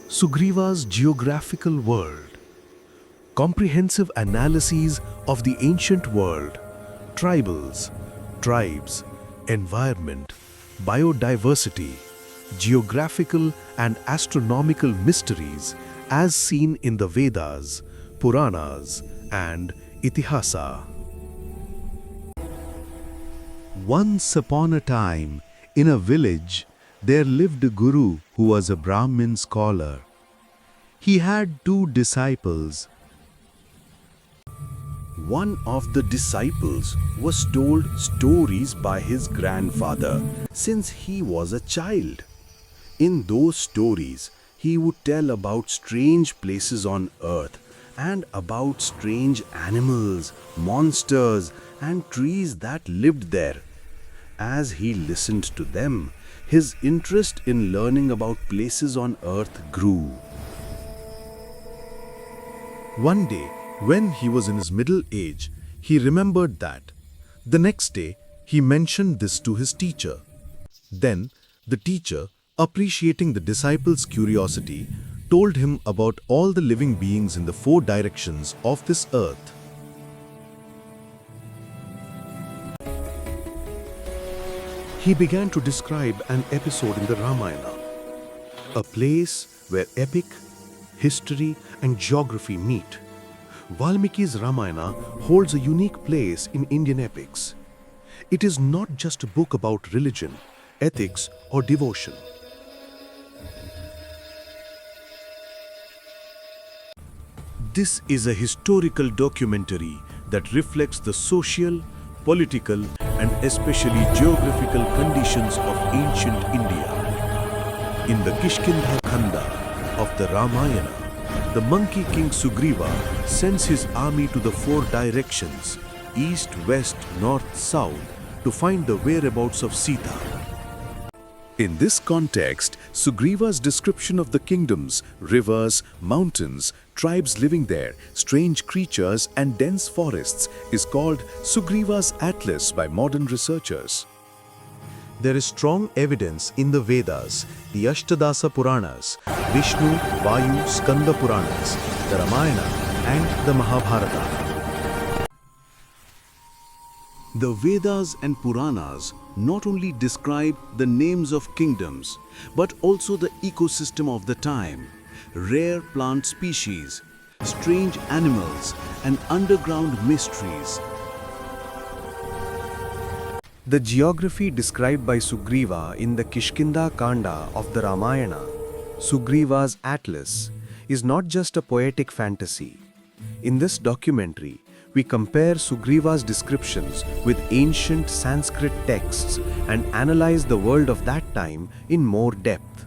Sugriva's geographical world. Comprehensive analyses of the ancient world, tribals, tribes, environment, biodiversity, geographical and astronomical mysteries as seen in the Vedas, Puranas, and Itihasa. Once upon a time, in a village, there lived a guru who was a Brahmin scholar. He had two disciples. One of the disciples was told stories by his grandfather since he was a child. In those stories, he would tell about strange places on earth and about strange animals, monsters, and trees that lived there. As he listened to them, his interest in learning about places on earth grew. One day, when he was in his middle age, he remembered that. The next day, he mentioned this to his teacher. Then, the teacher, appreciating the disciple's curiosity, told him about all the living beings in the four directions of this earth. He began to describe an episode in the Ramayana, a place where epic, history, and geography meet. Valmiki's Ramayana holds a unique place in Indian epics. It is not just a book about religion, ethics, or devotion. This is a historical documentary that reflects the social, political, and especially geographical conditions of ancient India. In the Kishkindha Kanda of the Ramayana, the monkey king Sugriva sends his army to the four directions, east, west, north, south, to find the whereabouts of Sita. In this context, Sugriva's description of the kingdoms, rivers, mountains, tribes living there, strange creatures and dense forests is called Sugriva's Atlas by modern researchers. There is strong evidence in the Vedas, the Ashtadasa Puranas, Vishnu, Vayu, Skanda Puranas, the Ramayana and the Mahabharata. The Vedas and Puranas not only describe the names of kingdoms, but also the ecosystem of the time, rare plant species, strange animals, and underground mysteries. The geography described by Sugriva in the Kishkindha Kanda of the Ramayana, Sugriva's Atlas, is not just a poetic fantasy. In this documentary, we compare Sugriva's descriptions with ancient Sanskrit texts and analyze the world of that time in more depth.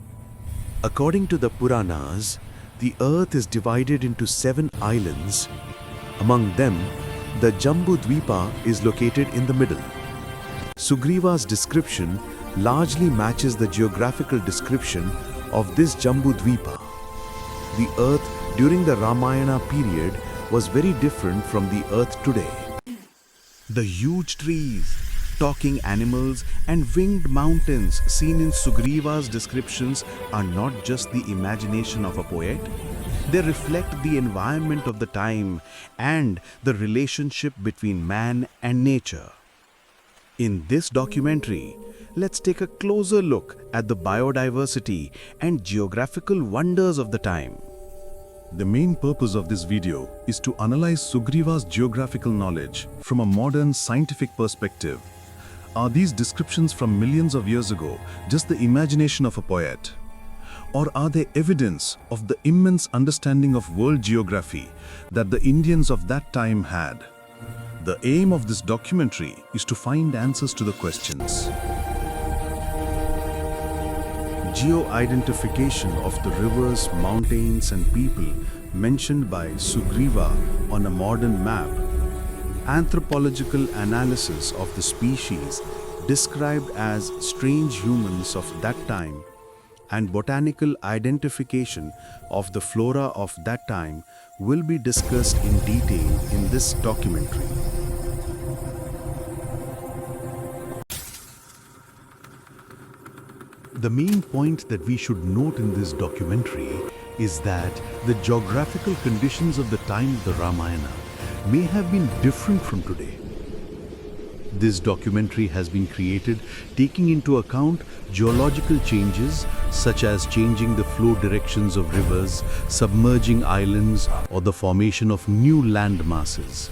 According to the Puranas, the earth is divided into 7 islands. Among them, the Jambu Dvipa is located in the middle. Sugriva's description largely matches the geographical description of this Jambu Dvipa. The earth during the Ramayana period was very different from the earth today. The huge trees, talking animals, and winged mountains seen in Sugriva's descriptions are not just the imagination of a poet. They reflect the environment of the time and the relationship between man and nature. In this documentary, let's take a closer look at the biodiversity and geographical wonders of the time. The main purpose of this video is to analyze Sugriva's geographical knowledge from a modern scientific perspective. Are these descriptions from millions of years ago just the imagination of a poet? Or are they evidence of the immense understanding of world geography that the Indians of that time had? The aim of this documentary is to find answers to the questions. Geo-identification of the rivers, mountains and people mentioned by Sugriva on a modern map. Anthropological analysis of the species described as strange humans of that time, and botanical identification of the flora of that time will be discussed in detail in this documentary. The main point that we should note in this documentary is that the geographical conditions of the time of the Ramayana may have been different from today. This documentary has been created taking into account geological changes such as changing the flow directions of rivers, submerging islands, or the formation of new land masses.